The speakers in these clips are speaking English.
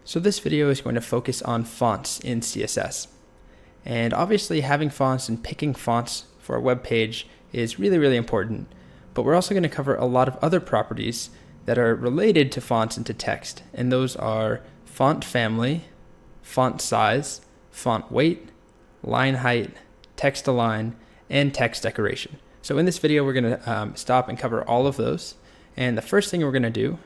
So this video is going to focus on fonts in CSS. And obviously having fonts and picking fonts for a web page is really important. But we're also going to cover a lot of other properties that are related to fonts and to text. And those are font family, font size, font weight, line height, text align, and text decoration. So in this video, we're going to stop and cover all of those. And the first thing we're going to do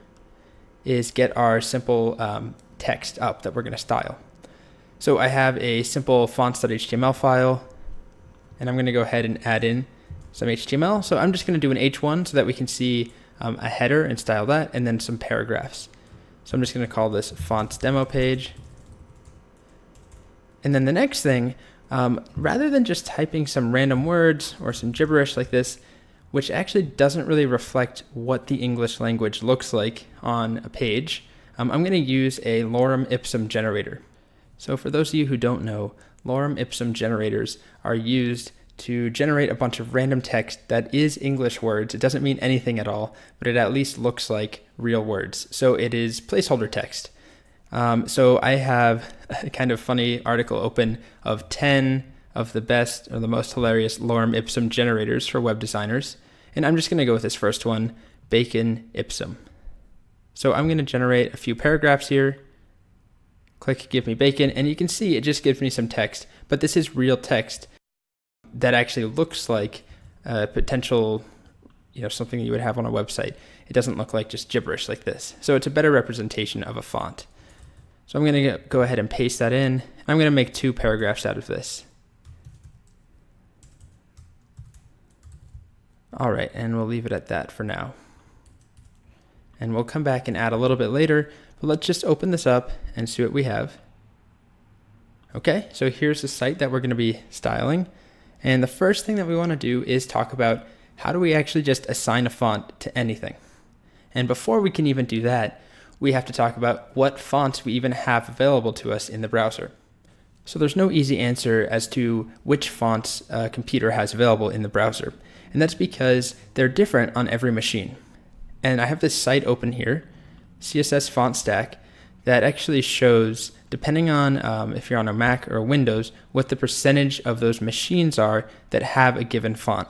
is get our simple text up that we're going to style. So I have a simple fonts.html file, and I'm going to go ahead and add in some HTML. So I'm just going to do an H1 so that we can see a header and style that, and then some paragraphs. So I'm just going to call this fonts demo page. And then the next thing, rather than just typing some random words or some gibberish like this, which actually doesn't really reflect what the English language looks like on a page, I'm going to use a lorem ipsum generator. So for those of you who don't know, lorem ipsum generators are used to generate a bunch of random text that is English words. It doesn't mean anything at all, but it at least looks like real words. So it is placeholder text. So I have a kind of funny article open of 10 of the best or the most hilarious lorem ipsum generators for web designers. And I'm just going to go with this first one, bacon ipsum. So I'm going to generate a few paragraphs here. Click give me bacon, and you can see it just gives me some text, but this is real text that actually looks like a potential, something you would have on a website. It doesn't look like just gibberish like this. So it's a better representation of a font. So I'm going to go ahead and paste that in. I'm going to make 2 paragraphs out of this. All right, and we'll leave it at that for now. And we'll come back and add a little bit later, but let's just open this up and see what we have. Okay, so here's the site that we're going to be styling. And the first thing that we want to do is talk about how do we actually just assign a font to anything. And before we can even do that, we have to talk about what fonts we even have available to us in the browser. So there's no easy answer as to which fonts a computer has available in the browser. And that's because they're different on every machine. And I have this site open here, CSS Font Stack, that actually shows, depending on if you're on a Mac or a Windows, what the percentage of those machines are that have a given font.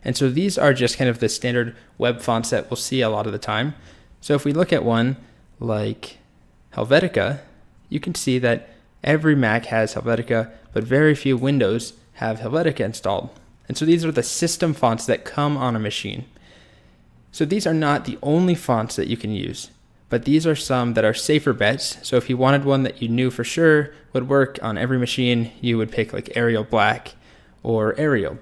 And so these are just kind of the standard web fonts that we'll see a lot of the time. So if we look at one like Helvetica, you can see that every Mac has Helvetica, but very few Windows have Helvetica installed. And so these are the system fonts that come on a machine. So these are not the only fonts that you can use, but these are some that are safer bets. So if you wanted one that you knew for sure would work on every machine, you would pick like Arial Black or Arial.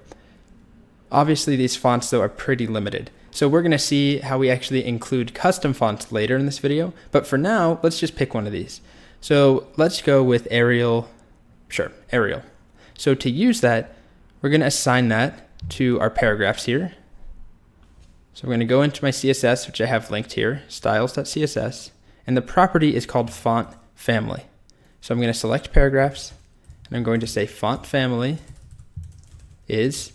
Obviously these fonts though are pretty limited. So we're going to see how we actually include custom fonts later in this video, but for now, let's just pick one of these. So let's go with Arial. Sure, Arial. So to use that, we're going to assign that to our paragraphs here. So I'm going to go into my CSS, which I have linked here, styles.css, and the property is called font family. So I'm going to select paragraphs, and I'm going to say font family is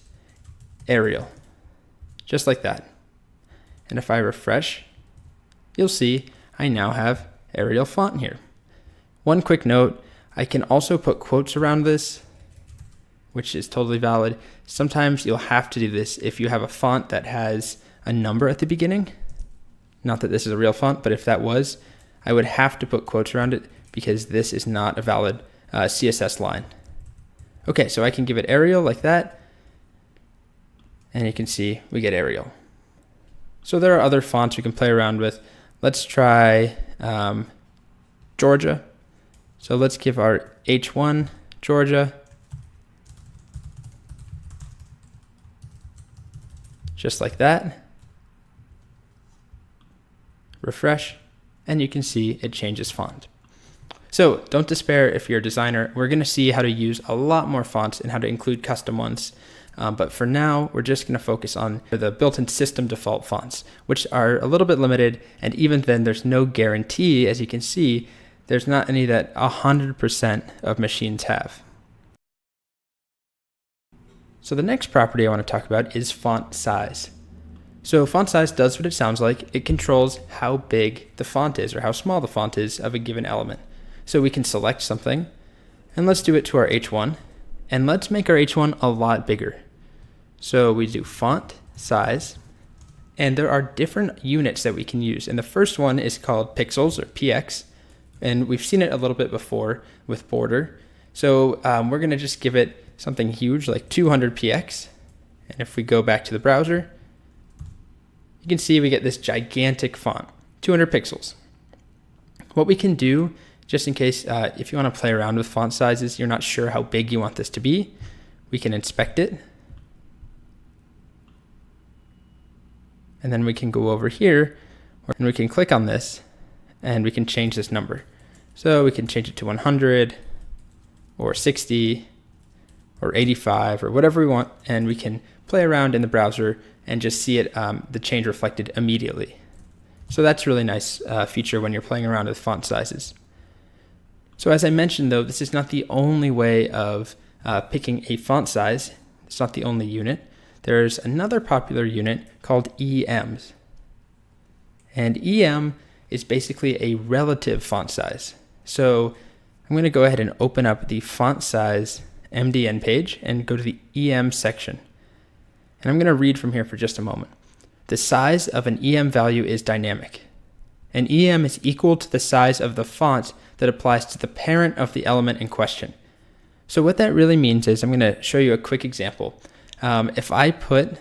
Arial, just like that. And if I refresh, you'll see I now have Arial font here. One quick note, I can also put quotes around this, which is totally valid. Sometimes you'll have to do this if you have a font that has a number at the beginning. Not that this is a real font, but if that was, I would have to put quotes around it because this is not a valid CSS line. Okay, so I can give it Arial like that, and you can see we get Arial. So there are other fonts we can play around with. Let's try Georgia. So let's give our H1 Georgia. Just like that. Refresh, and you can see it changes font. So don't despair if you're a designer. We're going to see how to use a lot more fonts and how to include custom ones. But for now, we're just going to focus on the built-in system default fonts, which are a little bit limited. And even then, there's no guarantee. As you can see, there's not any that 100% of machines have. So the next property I want to talk about is font size. So font size does what it sounds like. It controls how big the font is or how small the font is of a given element. So we can select something, and let's do it to our H1, and let's make our H1 a lot bigger. So we do font size, and there are different units that we can use. And the first one is called pixels, or px, and we've seen it a little bit before with border. So we're going to just give it something huge like 200 px. And if we go back to the browser, you can see we get this gigantic font, 200 pixels. What we can do, just in case if you want to play around with font sizes, you're not sure how big you want this to be, we can inspect it. And then we can go over here and we can click on this and we can change this number. So we can change it to 100 or 60 or 85 or whatever we want, and we can play around in the browser and just see it, the change reflected immediately. So that's a really nice feature when you're playing around with font sizes. So as I mentioned though, this is not the only way of picking a font size. It's not the only unit. There's another popular unit called EMs. And EM is basically a relative font size. So I'm going to go ahead and open up the font size MDN page and go to the EM section. And I'm going to read from here for just a moment. The size of an EM value is dynamic. An EM is equal to the size of the font that applies to the parent of the element in question. So what that really means is, I'm going to show you a quick example. If I put,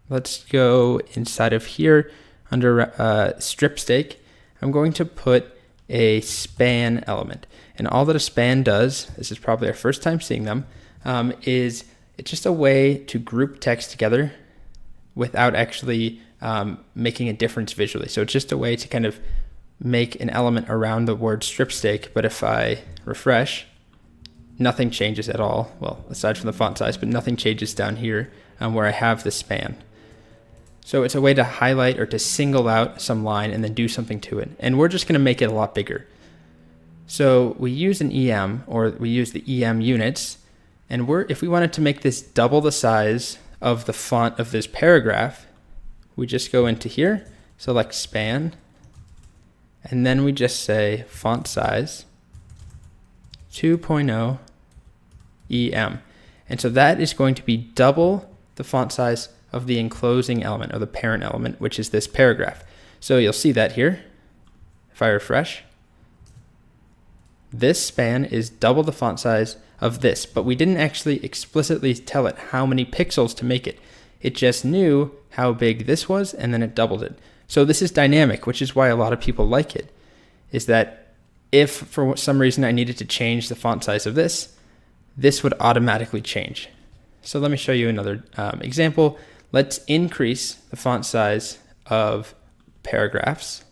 let's go inside of here under strip stake, I'm going to put a span element. And all that a span does, this is probably our first time seeing them, is it's just a way to group text together without actually making a difference visually. So it's just a way to kind of make an element around the word strip stake, but if I refresh, nothing changes at all. Well, aside from the font size, but nothing changes down here where I have the span. So it's a way to highlight or to single out some line and then do something to it. And we're just going to make it a lot bigger. So we use an EM, or we use the EM units, and if we wanted to make this double the size of the font of this paragraph, we just go into here, select span, and then we just say font size 2.0 EM. And so that is going to be double the font size of the enclosing element, or the parent element, which is this paragraph. So you'll see that here. If I refresh, this span is double the font size of this, but we didn't actually explicitly tell it how many pixels to make it. It just knew how big this was, and then it doubled it. So this is dynamic, which is why a lot of people like it, is that if for some reason I needed to change the font size of this would automatically change. So let me show you another example. Let's increase the font size of paragraphs.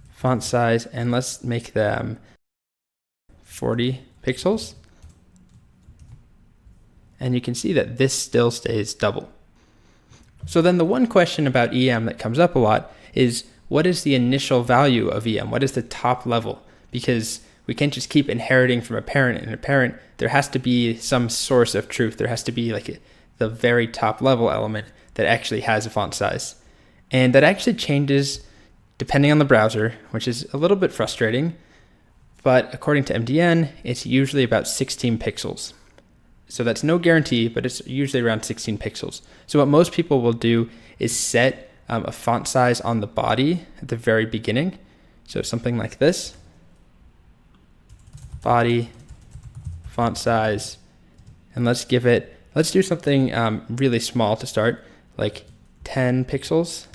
Font size, and let's make them 40 pixels. And you can see that this still stays double. So then the one question about EM that comes up a lot is, what is the initial value of EM? What is the top level? Because we can't just keep inheriting from a parent and a parent. There has to be some source of truth. There has to be like the very top level element that actually has a font size. And that actually changes depending on the browser, which is a little bit frustrating. But according to MDN, it's usually about 16 pixels. So that's no guarantee, but it's usually around 16 pixels. So what most people will do is set a font size on the body at the very beginning. So something like this. Body, font size, and let's do something really small to start, like 10 pixels.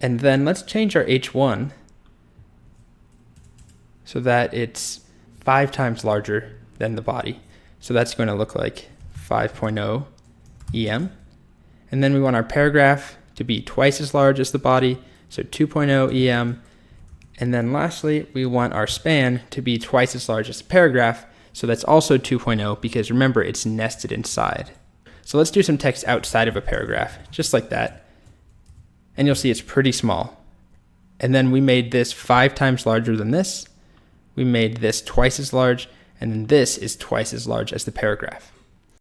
And then let's change our H1 so that it's 5 times larger than the body. So that's going to look like 5.0 EM. And then we want our paragraph to be twice as large as the body, so 2.0 EM. And then lastly, we want our span to be twice as large as the paragraph, so that's also 2.0, because remember, it's nested inside. So let's do some text outside of a paragraph, just like that. And you'll see it's pretty small. And then we made this 5 times larger than this. We made this twice as large, and then this is twice as large as the paragraph.